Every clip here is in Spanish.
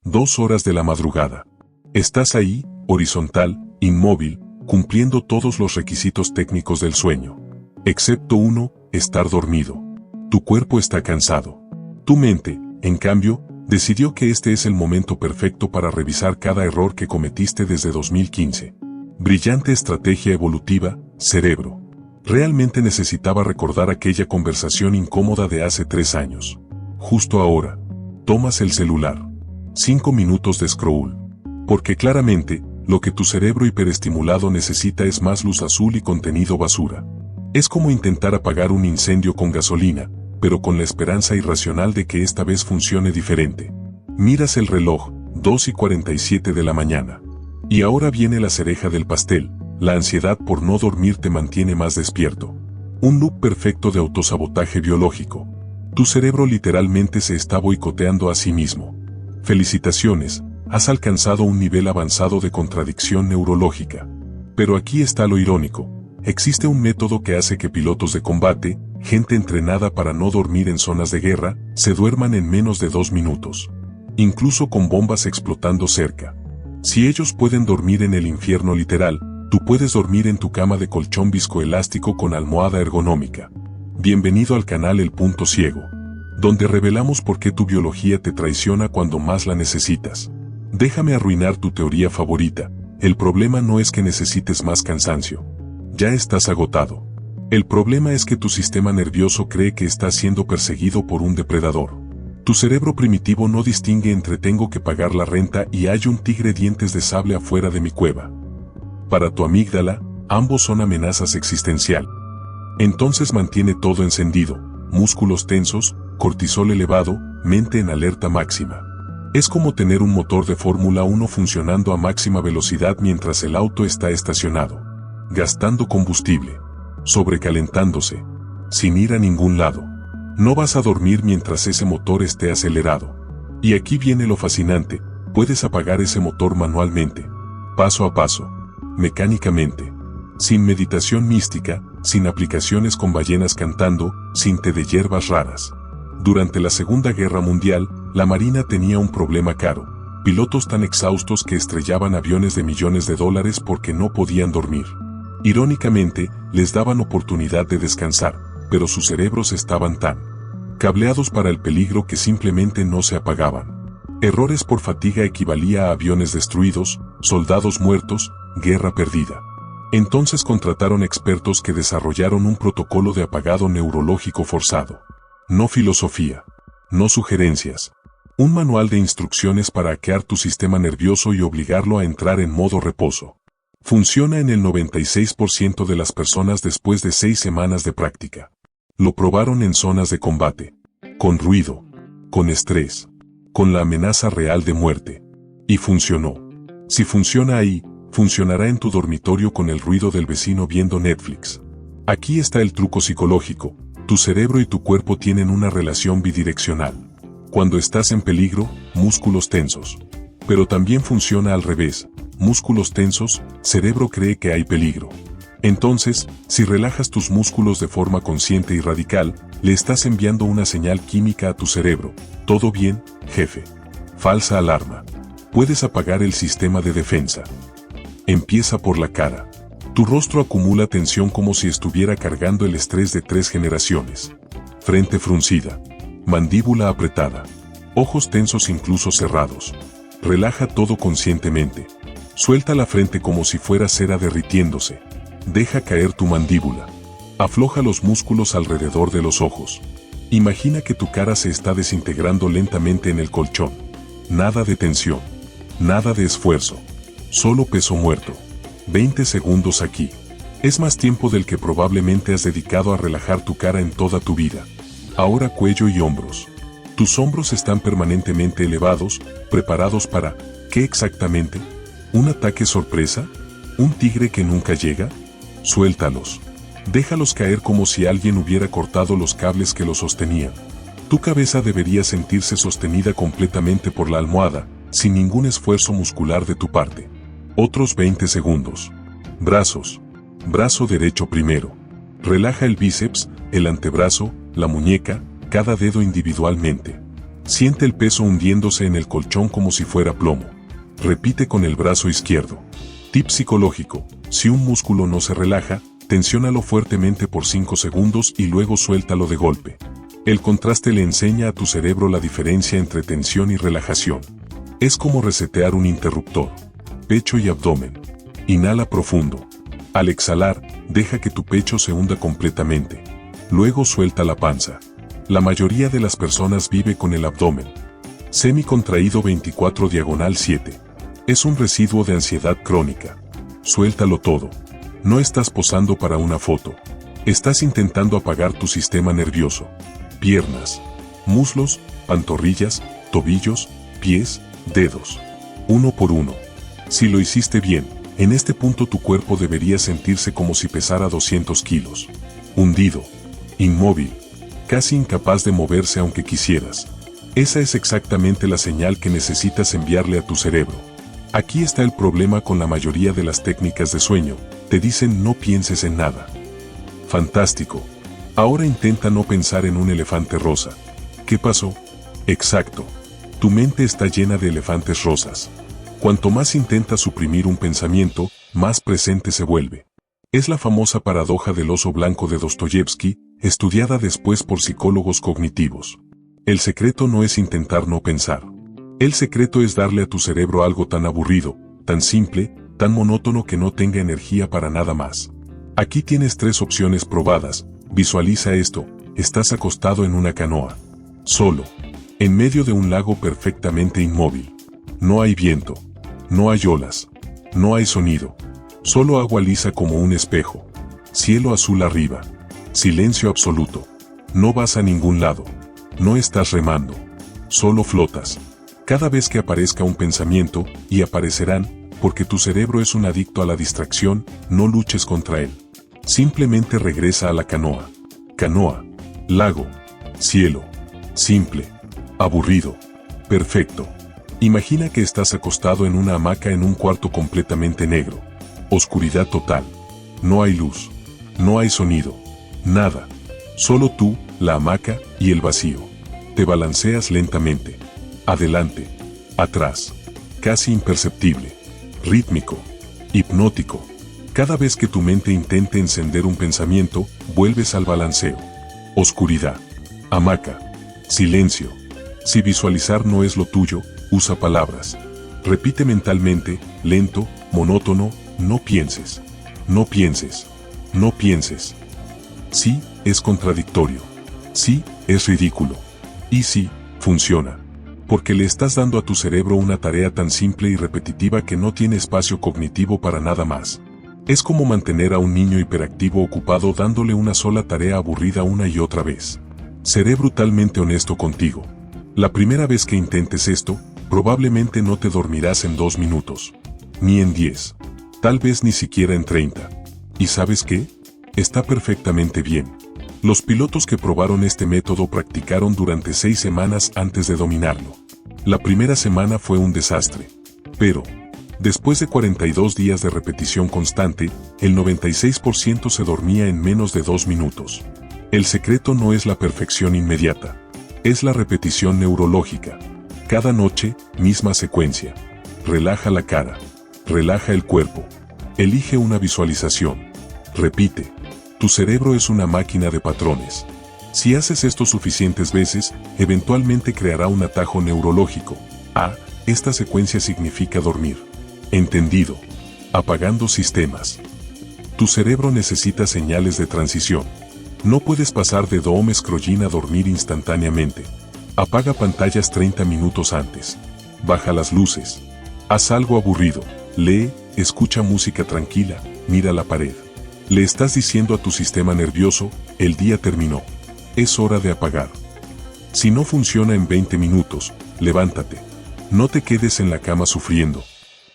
2 horas de la madrugada. Estás ahí, horizontal, inmóvil, cumpliendo todos los requisitos técnicos del sueño. Excepto uno, estar dormido. Tu cuerpo está cansado. Tu mente, en cambio, decidió que este es el momento perfecto para revisar cada error que cometiste desde 2015. Brillante estrategia evolutiva, cerebro. Realmente necesitaba recordar aquella conversación incómoda de hace 3 años. Justo ahora, tomas el celular. 5 minutos de scroll. Porque claramente, lo que tu cerebro hiperestimulado necesita es más luz azul y contenido basura. Es como intentar apagar un incendio con gasolina, pero con la esperanza irracional de que esta vez funcione diferente. Miras el reloj, 2:47 de la mañana. Y ahora viene la cereja del pastel, la ansiedad por no dormir te mantiene más despierto. Un loop perfecto de autosabotaje biológico. Tu cerebro literalmente se está boicoteando a sí mismo. Felicitaciones, has alcanzado un nivel avanzado de contradicción neurológica. Pero aquí está lo irónico. Existe un método que hace que pilotos de combate, gente entrenada para no dormir en zonas de guerra, se duerman en menos de 2 minutos. Incluso con bombas explotando cerca. Si ellos pueden dormir en el infierno literal, tú puedes dormir en tu cama de colchón viscoelástico con almohada ergonómica. Bienvenido al canal El Punto Ciego, donde revelamos por qué tu biología te traiciona cuando más la necesitas. Déjame arruinar tu teoría favorita. El problema no es que necesites más cansancio. Ya estás agotado. El problema es que tu sistema nervioso cree que está siendo perseguido por un depredador. Tu cerebro primitivo no distingue entre tengo que pagar la renta y hay un tigre dientes de sable afuera de mi cueva. Para tu amígdala, ambos son amenazas existencial. Entonces mantiene todo encendido, músculos tensos, cortisol elevado, mente en alerta máxima. Es como tener un motor de Fórmula 1 funcionando a máxima velocidad mientras el auto está estacionado. Gastando combustible. Sobrecalentándose. Sin ir a ningún lado. No vas a dormir mientras ese motor esté acelerado. Y aquí viene lo fascinante, puedes apagar ese motor manualmente. Paso a paso. Mecánicamente. Sin meditación mística, sin aplicaciones con ballenas cantando, sin té de hierbas raras. Durante la Segunda Guerra Mundial, la Marina tenía un problema caro. Pilotos tan exhaustos que estrellaban aviones de millones de dólares porque no podían dormir. Irónicamente, les daban oportunidad de descansar, pero sus cerebros estaban tan cableados para el peligro que simplemente no se apagaban. Errores por fatiga equivalía a aviones destruidos, soldados muertos, guerra perdida. Entonces contrataron expertos que desarrollaron un protocolo de apagado neurológico forzado. No filosofía. No sugerencias. Un manual de instrucciones para hackear tu sistema nervioso y obligarlo a entrar en modo reposo. Funciona en el 96% de las personas después de 6 semanas de práctica. Lo probaron en zonas de combate, con ruido, con estrés, con la amenaza real de muerte. Y funcionó. Si funciona ahí, funcionará en tu dormitorio con el ruido del vecino viendo Netflix. Aquí está el truco psicológico. Tu cerebro y tu cuerpo tienen una relación bidireccional. Cuando estás en peligro, músculos tensos. Pero también funciona al revés. Músculos tensos, cerebro cree que hay peligro. Entonces, si relajas tus músculos de forma consciente y radical, le estás enviando una señal química a tu cerebro. ¿Todo bien, jefe? Falsa alarma. Puedes apagar el sistema de defensa. Empieza por la cara. Tu rostro acumula tensión como si estuviera cargando el estrés de 3 generaciones. Frente fruncida. Mandíbula apretada. Ojos tensos incluso cerrados. Relaja todo conscientemente. Suelta la frente como si fuera cera derritiéndose. Deja caer tu mandíbula. Afloja los músculos alrededor de los ojos. Imagina que tu cara se está desintegrando lentamente en el colchón. Nada de tensión. Nada de esfuerzo. Solo peso muerto. 20 segundos aquí. Es más tiempo del que probablemente has dedicado a relajar tu cara en toda tu vida. Ahora cuello y hombros. Tus hombros están permanentemente elevados, preparados para, ¿qué exactamente? ¿Un ataque sorpresa? ¿Un tigre que nunca llega? Suéltalos. Déjalos caer como si alguien hubiera cortado los cables que los sostenían. Tu cabeza debería sentirse sostenida completamente por la almohada, sin ningún esfuerzo muscular de tu parte. Otros 20 segundos. Brazos. Brazo derecho primero. Relaja el bíceps, el antebrazo, la muñeca, cada dedo individualmente. Siente el peso hundiéndose en el colchón como si fuera plomo. Repite con el brazo izquierdo. Tip psicológico: si un músculo no se relaja, tensiónalo fuertemente por 5 segundos y luego suéltalo de golpe. El contraste le enseña a tu cerebro la diferencia entre tensión y relajación. Es como resetear un interruptor. Pecho y abdomen. Inhala profundo. Al exhalar, deja que tu pecho se hunda completamente. Luego suelta la panza. La mayoría de las personas vive con el abdomen semi-contraído 24/7. Es un residuo de ansiedad crónica. Suéltalo todo. No estás posando para una foto. Estás intentando apagar tu sistema nervioso. Piernas, muslos, pantorrillas, tobillos, pies, dedos. Uno por uno. Si lo hiciste bien, en este punto tu cuerpo debería sentirse como si pesara 200 kilos. Hundido. Inmóvil. Casi incapaz de moverse aunque quisieras. Esa es exactamente la señal que necesitas enviarle a tu cerebro. Aquí está el problema con la mayoría de las técnicas de sueño. Te dicen no pienses en nada. Fantástico. Ahora intenta no pensar en un elefante rosa. ¿Qué pasó? Exacto. Tu mente está llena de elefantes rosas. Cuanto más intentas suprimir un pensamiento, más presente se vuelve. Es la famosa paradoja del oso blanco de Dostoyevsky, estudiada después por psicólogos cognitivos. El secreto no es intentar no pensar. El secreto es darle a tu cerebro algo tan aburrido, tan simple, tan monótono que no tenga energía para nada más. Aquí tienes 3 opciones probadas. Visualiza esto: estás acostado en una canoa. Solo. En medio de un lago perfectamente inmóvil. No hay viento. No hay olas. No hay sonido. Solo agua lisa como un espejo. Cielo azul arriba. Silencio absoluto. No vas a ningún lado. No estás remando. Solo flotas. Cada vez que aparezca un pensamiento, y aparecerán, porque tu cerebro es un adicto a la distracción, no luches contra él. Simplemente regresa a la canoa. Canoa. Lago. Cielo. Simple. Aburrido. Perfecto. Imagina que estás acostado en una hamaca en un cuarto completamente negro. Oscuridad total. No hay luz. No hay sonido. Nada. Solo tú, la hamaca y el vacío. Te balanceas lentamente. Adelante. Atrás. Casi imperceptible. Rítmico. Hipnótico. Cada vez que tu mente intente encender un pensamiento, vuelves al balanceo. Oscuridad. Hamaca. Silencio. Si visualizar no es lo tuyo, usa palabras. Repite mentalmente, lento, monótono: no pienses. No pienses. No pienses. Sí, es contradictorio. Sí, es ridículo. Y sí, funciona. Porque le estás dando a tu cerebro una tarea tan simple y repetitiva que no tiene espacio cognitivo para nada más. Es como mantener a un niño hiperactivo ocupado dándole una sola tarea aburrida una y otra vez. Seré brutalmente honesto contigo. La primera vez que intentes esto, probablemente no te dormirás en 2 minutos. Ni en 10. Tal vez ni siquiera en 30. ¿Y sabes qué? Está perfectamente bien. Los pilotos que probaron este método practicaron durante 6 semanas antes de dominarlo. La primera semana fue un desastre. Pero, después de 42 días de repetición constante, el 96% se dormía en menos de 2 minutos. El secreto no es la perfección inmediata. Es la repetición neurológica. Cada noche, misma secuencia. Relaja la cara. Relaja el cuerpo. Elige una visualización. Repite. Tu cerebro es una máquina de patrones. Si haces esto suficientes veces, eventualmente creará un atajo neurológico. Esta secuencia significa dormir. Entendido. Apagando sistemas. Tu cerebro necesita señales de transición. No puedes pasar de doom scrolling a dormir instantáneamente. Apaga pantallas 30 minutos antes. Baja las luces. Haz algo aburrido. Lee, escucha música tranquila, mira la pared. Le estás diciendo a tu sistema nervioso: el día terminó. Es hora de apagar. Si no funciona en 20 minutos, levántate. No te quedes en la cama sufriendo.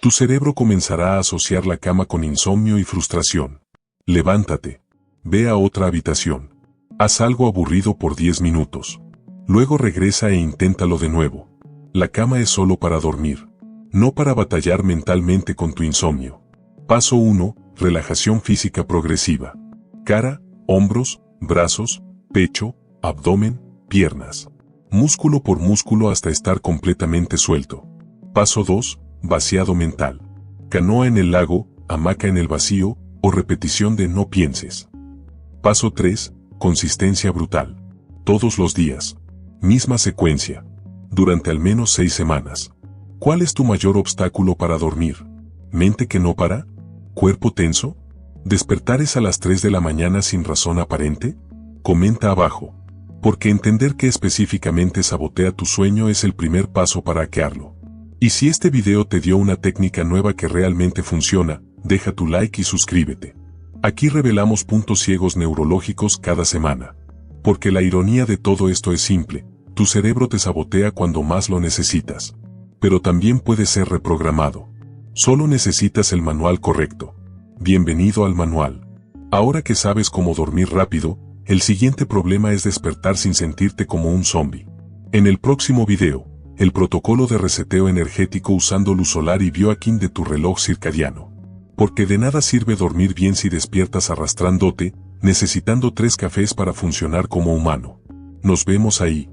Tu cerebro comenzará a asociar la cama con insomnio y frustración. Levántate. Ve a otra habitación. Haz algo aburrido por 10 minutos. Luego regresa e inténtalo de nuevo. La cama es solo para dormir, no para batallar mentalmente con tu insomnio. Paso 1. Relajación física progresiva. Cara, hombros, brazos, pecho, abdomen, piernas, músculo por músculo hasta estar completamente suelto. Paso 2, vaciado mental. Canoa en el lago, hamaca en el vacío, o repetición de no pienses. Paso 3, consistencia brutal. Todos los días. Misma secuencia. Durante al menos 6 semanas. ¿Cuál es tu mayor obstáculo para dormir? ¿Mente que no para? ¿Cuerpo tenso? ¿Despertares a las 3 de la mañana sin razón aparente? Comenta abajo. Porque entender qué específicamente sabotea tu sueño es el primer paso para hackearlo. Y si este video te dio una técnica nueva que realmente funciona, deja tu like y suscríbete. Aquí revelamos puntos ciegos neurológicos cada semana. Porque la ironía de todo esto es simple, tu cerebro te sabotea cuando más lo necesitas. Pero también puede ser reprogramado. Solo necesitas el manual correcto. Bienvenido al manual. Ahora que sabes cómo dormir rápido, el siguiente problema es despertar sin sentirte como un zombie. En el próximo video, el protocolo de reseteo energético usando luz solar y biohacking de tu reloj circadiano. Porque de nada sirve dormir bien si despiertas arrastrándote, necesitando 3 cafés para funcionar como humano. Nos vemos ahí.